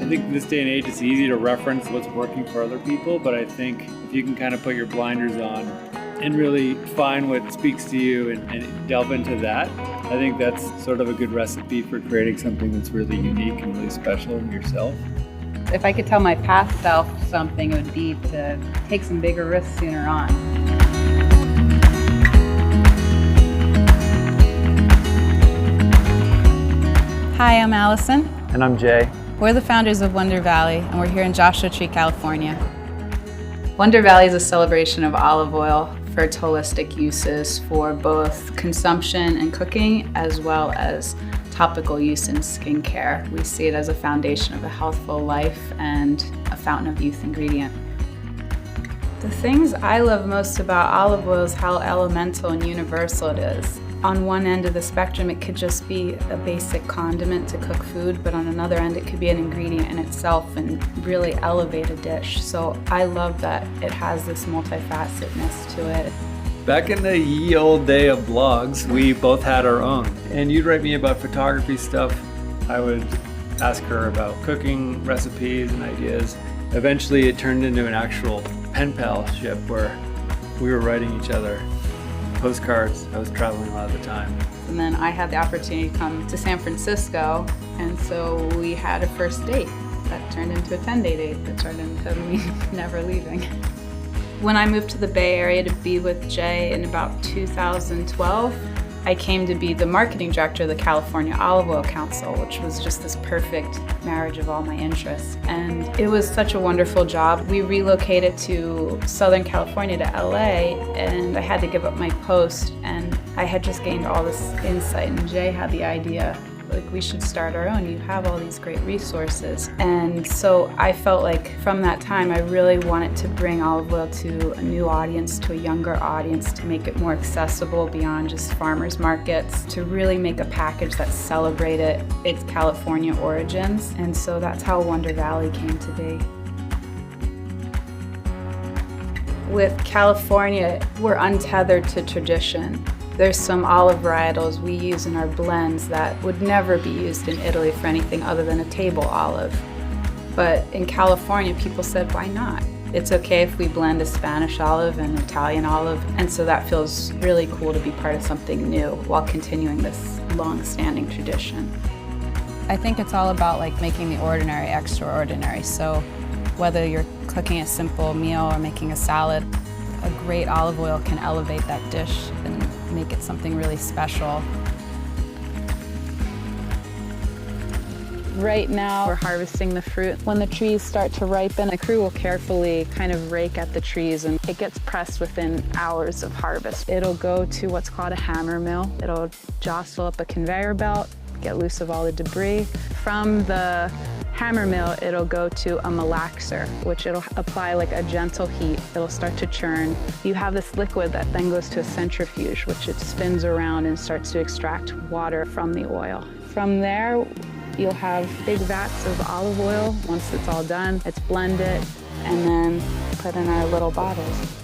think in this day and age it's easy to reference what's working for other people, but I think if you can kind of put your blinders on and really find what speaks to you and delve into that, I think that's sort of a good recipe for creating something that's really unique and really special in yourself. If I could tell my past self something, it would be to take some bigger risks sooner on. Hi, I'm Allison. And I'm Jay. We're the founders of Wonder Valley, and we're here in Joshua Tree, California. Wonder Valley is a celebration of olive oil for its holistic uses for both consumption and cooking, as well as topical use in skincare. We see it as a foundation of a healthful life and a fountain of youth ingredient. The things I love most about olive oil is how elemental and universal it is. On one end of the spectrum, it could just be a basic condiment to cook food, but on another end, it could be an ingredient in itself and really elevate a dish. So I love that it has this multifacetedness to it. Back in the ye old day of blogs, we both had our own. And you'd write me about photography stuff. I would ask her about cooking recipes and ideas. Eventually, it turned into an actual pen palship where we were writing each other postcards. I was traveling a lot of the time. And then I had the opportunity to come to San Francisco, and so we had a first date that turned into a 10-day date that turned into me never leaving. When I moved to the Bay Area to be with Jay in about 2012, I came to be the marketing director of the California Olive Oil Council, which was just this perfect marriage of all my interests. And it was such a wonderful job. We relocated to Southern California to LA, and I had to give up my post, and I had just gained all this insight, and Jay had the idea, like, we should start our own. You have all these great resources. And so I felt like from that time, I really wanted to bring olive oil to a new audience, to a younger audience, to make it more accessible beyond just farmers markets, to really make a package that celebrated its California origins. And so that's how Wonder Valley came to be. With California, we're untethered to tradition. There's some olive varietals we use in our blends that would never be used in Italy for anything other than a table olive. But in California, people said, why not? It's okay if we blend a Spanish olive and Italian olive, and so that feels really cool to be part of something new while continuing this long-standing tradition. I think it's all about making the ordinary extraordinary. So whether you're cooking a simple meal or making a salad, a great olive oil can elevate that dish and make it something really special. Right now, we're harvesting the fruit. When the trees start to ripen, the crew will carefully kind of rake at the trees, and it gets pressed within hours of harvest. It'll go to what's called a hammer mill. It'll jostle up a conveyor belt, get loose of all the debris. From the hammer mill, it'll go to a malaxer, which it'll apply a gentle heat. It'll start to churn. You have this liquid that then goes to a centrifuge, which it spins around and starts to extract water from the oil. From there, you'll have big vats of olive oil. Once it's all done, it's blended and then put in our little bottles.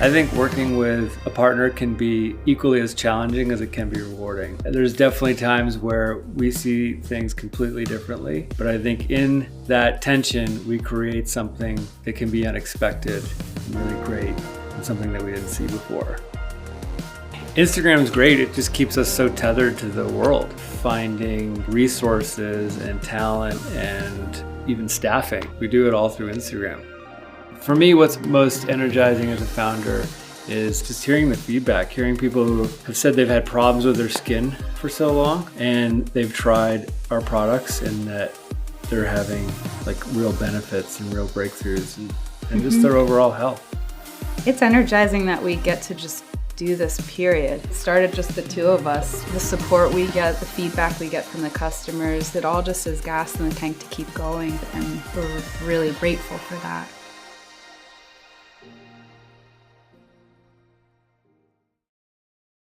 I think working with a partner can be equally as challenging as it can be rewarding. There's definitely times where we see things completely differently, but I think in that tension, we create something that can be unexpected and really great and something that we didn't see before. Instagram's great. It just keeps us so tethered to the world, finding resources and talent and even staffing. We do it all through Instagram. For me, what's most energizing as a founder is just hearing the feedback, hearing people who have said they've had problems with their skin for so long and they've tried our products and that they're having real benefits and real breakthroughs and just their overall health. It's energizing that we get to just do this, period. It started just the two of us. The support we get, the feedback we get from the customers, it all just is gas in the tank to keep going, and we're really grateful for that.